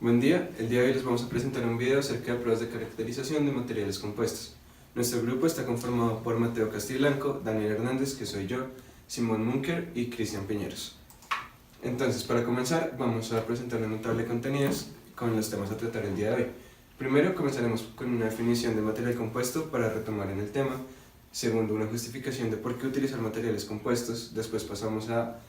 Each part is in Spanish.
Buen día, el día de hoy les vamos a presentar un video acerca de pruebas de caracterización de materiales compuestos. Nuestro grupo está conformado por Mateo Castiblanco, Daniel Hernández, que soy yo, Simón Munker y Cristian Piñeros. Entonces, para comenzar, vamos a presentar una notable de contenidos con los temas a tratar el día de hoy. Primero, comenzaremos con una definición de material compuesto para retomar en el tema. Segundo, una justificación de por qué utilizar materiales compuestos. Después pasamos a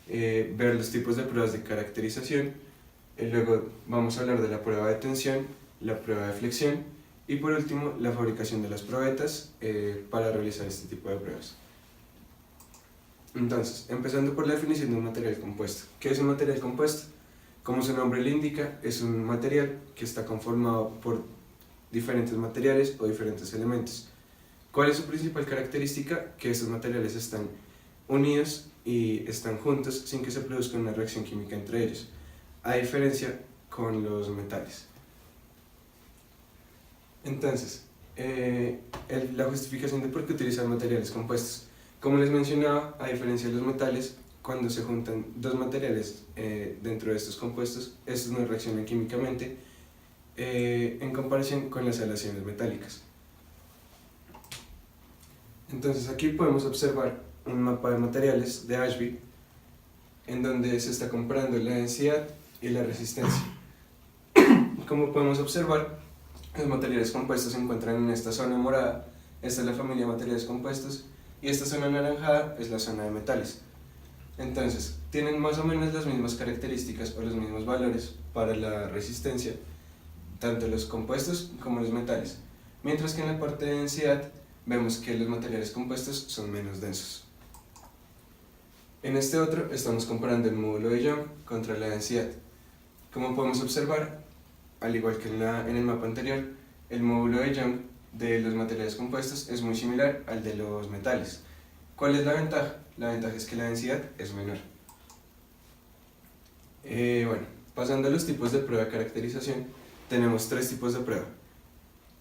ver los tipos de pruebas de caracterización. Luego vamos a hablar de la prueba de tensión, la prueba de flexión y por último la fabricación de las probetas para realizar este tipo de pruebas. Entonces, empezando por la definición de un material compuesto. ¿Qué es un material compuesto? Como su nombre le indica, es un material que está conformado por diferentes materiales o diferentes elementos. ¿Cuál es su principal característica? Que estos materiales están unidos y están juntos sin que se produzca una reacción química entre ellos, a diferencia con los metales. Entonces, la justificación de por qué utilizar materiales compuestos. Como les mencionaba, a diferencia de los metales, cuando se juntan dos materiales dentro de estos compuestos, estos no reaccionan químicamente en comparación con las aleaciones metálicas. Entonces aquí podemos observar un mapa de materiales de Ashby en donde se está comparando la densidad y la resistencia. Como podemos observar, los materiales compuestos se encuentran en esta zona morada. Esta es la familia de materiales compuestos y esta zona anaranjada es la zona de metales. Entonces, tienen más o menos las mismas características o los mismos valores para la resistencia, tanto los compuestos como los metales, mientras que en la parte de densidad vemos que los materiales compuestos son menos densos. En este otro estamos comparando el módulo de Young contra la densidad. Como podemos observar, al igual que en el mapa anterior, el módulo de Young de los materiales compuestos es muy similar al de los metales. ¿Cuál es la ventaja? La ventaja es que la densidad es menor. Bueno, pasando a los tipos de prueba de caracterización, tenemos tres tipos de prueba.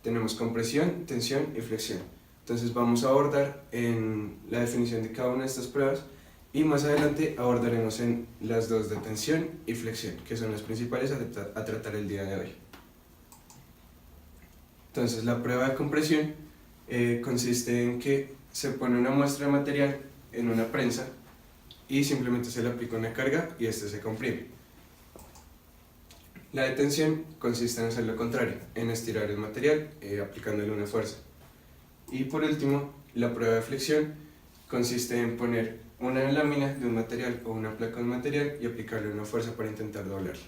Tenemos compresión, tensión y flexión. Entonces vamos a abordar en la definición de cada una de estas pruebas y más adelante abordaremos en las dos de tensión y flexión, que son las principales a tratar el día de hoy. Entonces la prueba de compresión consiste en que se pone una muestra de material en una prensa y simplemente se le aplica una carga y este se comprime. La de tensión consiste en hacer lo contrario, en estirar el material aplicándole una fuerza. Y por último, la prueba de flexión consiste en poner una lámina de un material o una placa de un material y aplicarle una fuerza para intentar doblarlo.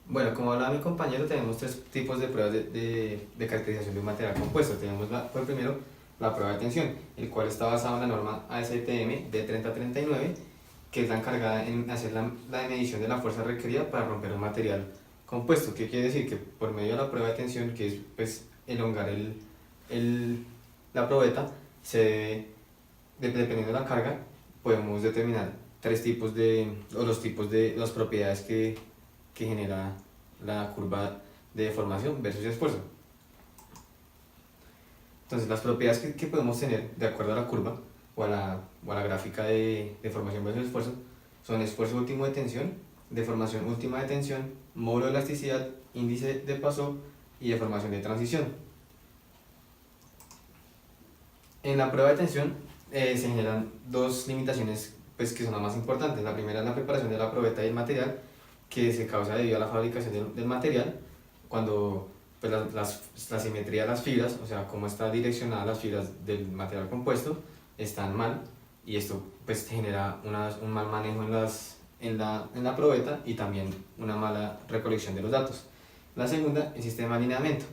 Bueno, como hablaba mi compañero, tenemos tres tipos de pruebas de caracterización de un material compuesto. Tenemos por primero la prueba de tensión, el cual está basado en la norma ASTM de 3039, que es la encargada en hacer la medición de la fuerza requerida para romper un material compuesto. ¿Qué quiere decir? Que por medio de la prueba de tensión, que es pues, elongar la probeta, dependiendo de la carga, podemos determinar las propiedades que genera la curva de deformación versus esfuerzo. Entonces, las propiedades que podemos tener de acuerdo a la curva o a la gráfica de deformación versus esfuerzo son esfuerzo último de tensión, deformación última de tensión, módulo de elasticidad, índice de Poisson y deformación de transición. En la prueba de tensión se generan dos limitaciones pues, que son las más importantes. La primera es la preparación de la probeta y el material, que se causa debido a la fabricación del material, cuando pues, la simetría de las fibras, o sea, cómo está direccionada las fibras del material compuesto, están mal, y esto pues, genera un mal manejo en la probeta y también una mala recolección de los datos. La segunda, el sistema de alineamiento,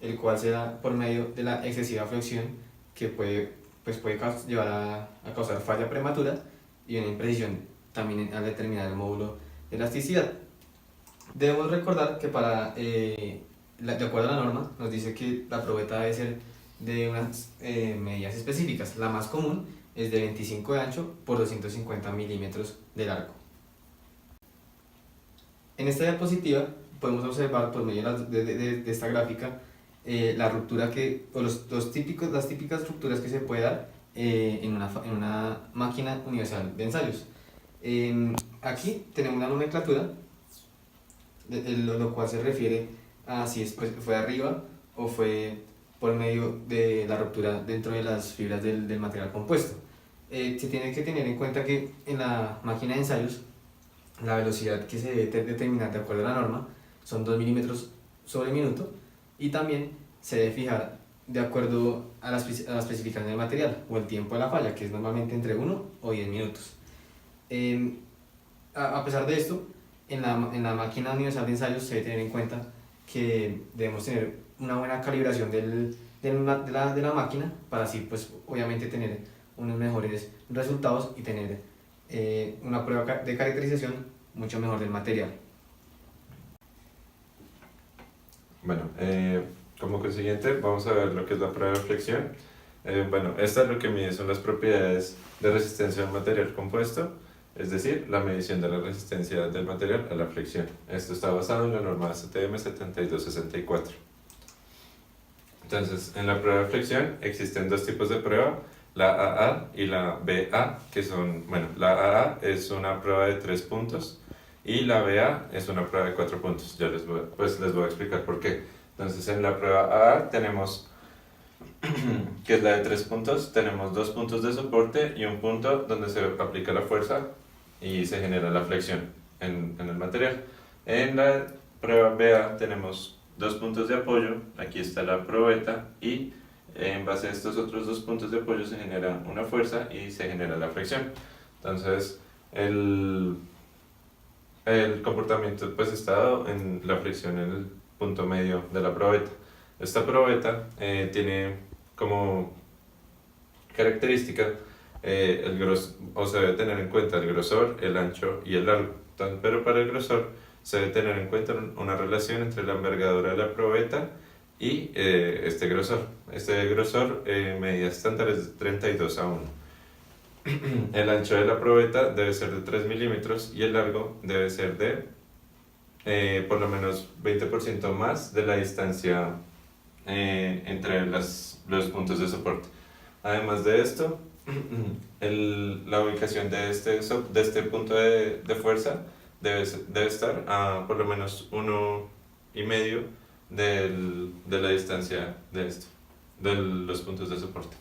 el cual se da por medio de la excesiva flexión, que puede llevar a causar falla prematura y una imprecisión también al determinar el módulo de elasticidad. Debemos recordar que de acuerdo a la norma, nos dice que la probeta debe ser de unas medidas específicas. La más común es de 25 de ancho por 250 milímetros de largo. En esta diapositiva podemos observar por medio de esta gráfica la ruptura las típicas rupturas que se puede dar en una máquina universal de ensayos. Aquí tenemos una nomenclatura lo cual se refiere a si fue arriba o fue por medio de la ruptura dentro de las fibras del material compuesto. Se tiene que tener en cuenta que en la máquina de ensayos la velocidad que se debe determinar de acuerdo a la norma son 2 milímetros sobre minuto, y también se debe fijar de acuerdo a la especificación del material o el tiempo de la falla, que es normalmente entre 1 o 10 minutos. A pesar de esto, en la máquina universal de ensayos se debe tener en cuenta que debemos tener una buena calibración de la máquina para así, pues, obviamente tener unos mejores resultados y tener una prueba de caracterización mucho mejor del material. Bueno, como consiguiente vamos a ver lo que es la prueba de flexión. Bueno, esta lo que mide son las propiedades de resistencia del material compuesto, es decir, la medición de la resistencia del material a la flexión. Esto está basado en la norma ASTM 7264. Entonces, en la prueba de flexión existen dos tipos de prueba, la AA y la BA, que son, bueno, la AA es una prueba de 3 puntos y la BA es una prueba de 4 puntos. Ya les voy a explicar por qué. Entonces, en la prueba AA tenemos, que es la de 3 puntos, tenemos 2 puntos de soporte y un punto donde se aplica la fuerza y se genera la flexión en el material. En la prueba BA tenemos 2 puntos de apoyo, aquí está la probeta, y en base a estos otros 2 puntos de apoyo se genera una fuerza y se genera la flexión. Entonces, el comportamiento pues está dado en la flexión en el punto medio de la probeta. Esta probeta tiene como característica o se debe tener en cuenta el grosor, el ancho y el largo. Entonces, pero para el grosor se debe tener en cuenta una relación entre la envergadura de la probeta y este grosor. Este grosor, medidas estándares de 32 a 1. El ancho de la probeta debe ser de 3 milímetros y el largo debe ser de por lo menos 20% más de la distancia entre los puntos de soporte. Además de esto, la ubicación de este punto de fuerza debe estar a por lo menos 1,5 de la distancia de los puntos de soporte.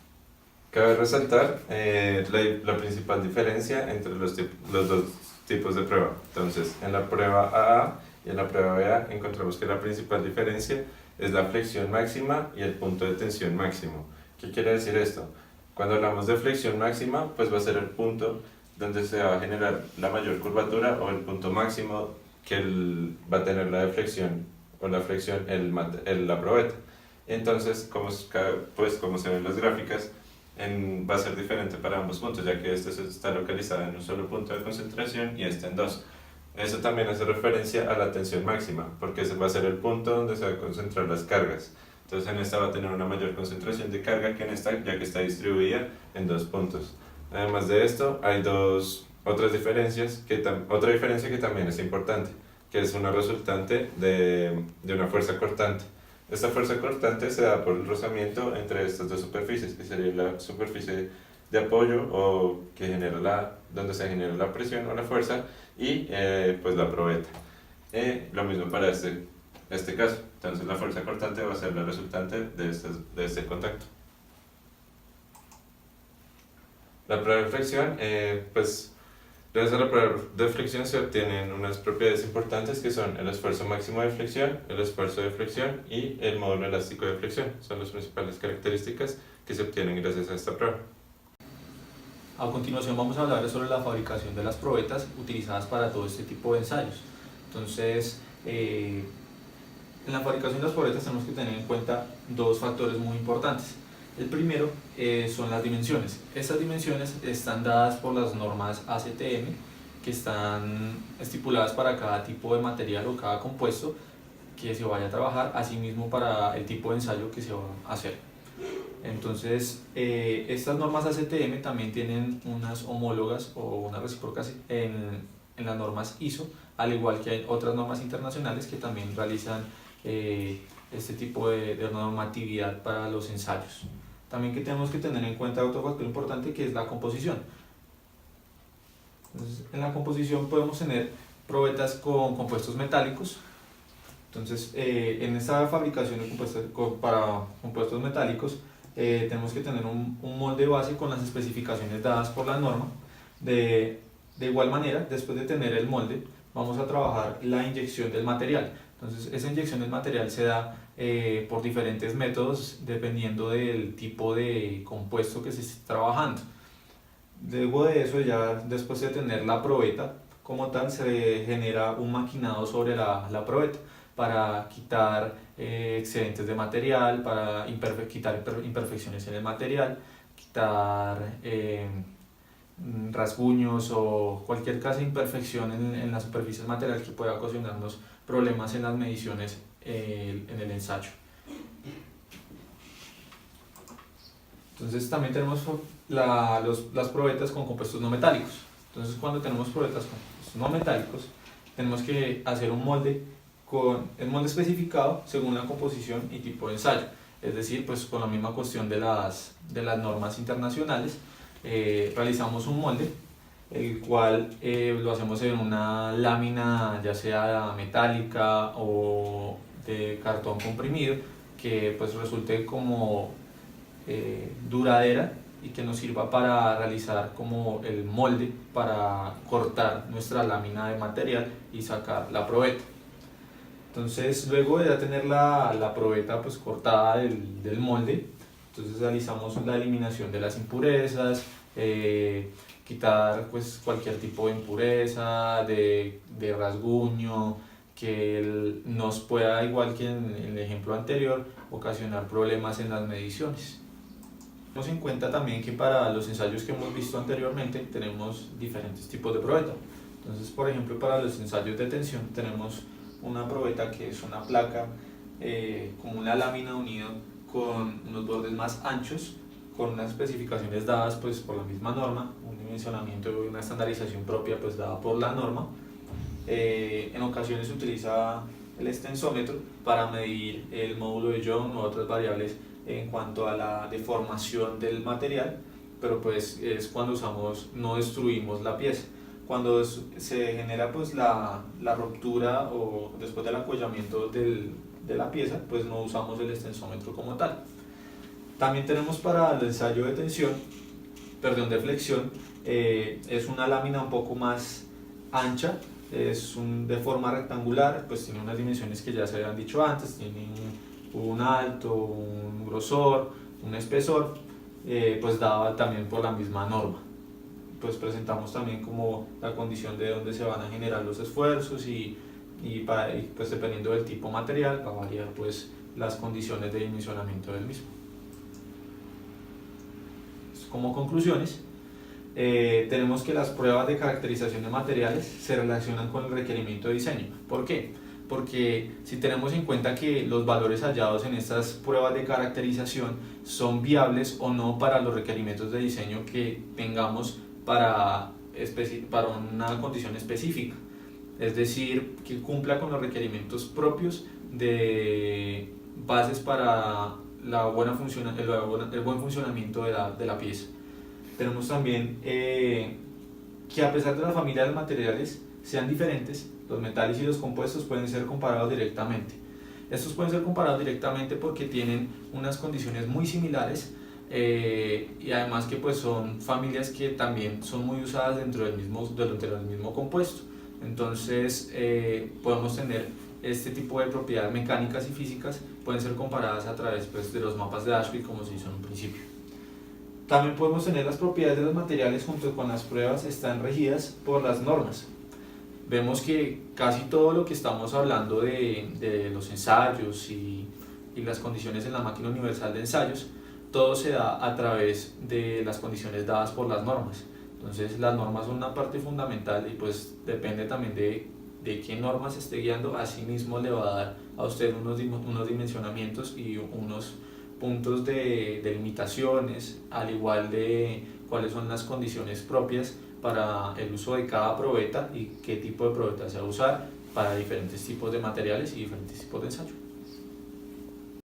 Cabe resaltar la principal diferencia entre los dos tipos de prueba. Entonces, en la prueba AA y en la prueba BA encontramos que la principal diferencia es la flexión máxima y el punto de tensión máximo. ¿Qué quiere decir esto? Cuando hablamos de flexión máxima, pues va a ser el punto donde se va a generar la mayor curvatura o el punto máximo que va a tener la deflexión o la flexión la probeta. Entonces, como se ven en las gráficas, va a ser diferente para ambos puntos, ya que este está localizado en un solo punto de concentración y este en dos. Eso también hace referencia a la tensión máxima, porque ese va a ser el punto donde se van a concentrar las cargas. Entonces en esta va a tener una mayor concentración de carga que en esta, ya que está distribuida en 2 puntos. Además de esto, hay otra diferencia que también es importante, que es una resultante de una fuerza cortante. Esta fuerza cortante se da por el rozamiento entre estas dos superficies, que sería la superficie de apoyo o donde se genera la presión o la fuerza, y pues la probeta. Lo mismo para este caso. Entonces la fuerza cortante va a ser la resultante de este contacto. La prueba de flexión, pues gracias a la prueba de flexión se obtienen unas propiedades importantes que son el esfuerzo máximo de flexión, el esfuerzo de flexión y el módulo elástico de flexión. Son las principales características que se obtienen gracias a esta prueba. A continuación vamos a hablar sobre la fabricación de las probetas utilizadas para todo este tipo de ensayos. Entonces, en la fabricación de las probetas tenemos que tener en cuenta 2 factores muy importantes. El primero son las dimensiones. Estas dimensiones están dadas por las normas ASTM, que están estipuladas para cada tipo de material o cada compuesto que se vaya a trabajar, asimismo para el tipo de ensayo que se va a hacer. Entonces, estas normas ASTM también tienen unas homólogas o unas recíprocas en las normas ISO, al igual que hay otras normas internacionales que también realizan este tipo de normatividad para los ensayos. También que tenemos que tener en cuenta otro factor importante, que es la composición. Entonces, en la composición podemos tener probetas con compuestos metálicos, Entonces, en esta fabricación de para compuestos metálicos, tenemos que tener un molde base con las especificaciones dadas por la norma. De igual manera, después de tener el molde, vamos a trabajar la inyección del material. Entonces, esa inyección del material se da por diferentes métodos dependiendo del tipo de compuesto que se esté trabajando. Luego de eso, ya después de tener la probeta como tal, se genera un maquinado sobre la probeta para quitar excedentes de material, para quitar imperfecciones en el material, quitar rasguños o cualquier clase de imperfección en la superficie del material que pueda ocasionarnos problemas en las mediciones en el ensayo. Entonces también tenemos las probetas con compuestos no metálicos. Entonces cuando tenemos probetas con compuestos no metálicos, tenemos que hacer un molde con el molde especificado según la composición y tipo de ensayo. Es decir, pues con la misma cuestión de las normas internacionales, realizamos un molde, el cual lo hacemos en una lámina ya sea metálica o de cartón comprimido, que pues resulte como duradera y que nos sirva para realizar como el molde para cortar nuestra lámina de material y sacar la probeta. Entonces, luego de ya tener la probeta pues cortada del molde, entonces realizamos la eliminación de las impurezas, quitar pues cualquier tipo de impureza, de rasguño, que nos pueda, igual que en el ejemplo anterior, ocasionar problemas en las mediciones. Tenemos en cuenta también que para los ensayos que hemos visto anteriormente tenemos diferentes tipos de probeta. Entonces, por ejemplo, para los ensayos de tensión tenemos una probeta que es una placa como una lámina unida con unos bordes más anchos, con unas especificaciones dadas pues por la misma norma, un dimensionamiento y una estandarización propia pues dada por la norma. En ocasiones se utiliza el extensómetro para medir el módulo de Young o otras variables en cuanto a la deformación del material, pero pues es cuando no destruimos la pieza. Cuando se genera pues la ruptura o después del acuellamiento de la pieza, pues no usamos el extensómetro como tal. También tenemos para el ensayo de de flexión, es una lámina un poco más ancha, de forma rectangular, pues tiene unas dimensiones que ya se habían dicho antes, tiene un alto, un grosor, un espesor, pues dada también por la misma norma. Pues presentamos también como la condición de dónde se van a generar los esfuerzos y pues dependiendo del tipo material va a variar pues las condiciones de dimensionamiento del mismo. Como conclusiones, tenemos que las pruebas de caracterización de materiales se relacionan con el requerimiento de diseño. ¿Por qué? Porque si tenemos en cuenta que los valores hallados en estas pruebas de caracterización son viables o no para los requerimientos de diseño que tengamos para una condición específica, es decir, que cumpla con los requerimientos propios de bases para el buen funcionamiento de la pieza. Tenemos también que a pesar de la familia de los materiales sean diferentes, los metales y los compuestos pueden ser comparados directamente. Estos pueden ser comparados directamente porque tienen unas condiciones muy similares, y además que pues son familias que también son muy usadas dentro del mismo compuesto. Entonces podemos tener este tipo de propiedades mecánicas y físicas, pueden ser comparadas a través pues, de los mapas de Ashby como se hizo en un principio. También podemos tener las propiedades de los materiales junto con las pruebas están regidas por las normas. Vemos que casi todo lo que estamos hablando de los ensayos y las condiciones en la máquina universal de ensayos, todo se da a través de las condiciones dadas por las normas. Entonces las normas son una parte fundamental y pues depende también de qué normas se esté guiando, asimismo le va a dar a usted unos dimensionamientos y unos puntos de limitaciones, al igual de cuáles son las condiciones propias para el uso de cada probeta y qué tipo de probeta se va a usar para diferentes tipos de materiales y diferentes tipos de ensayo.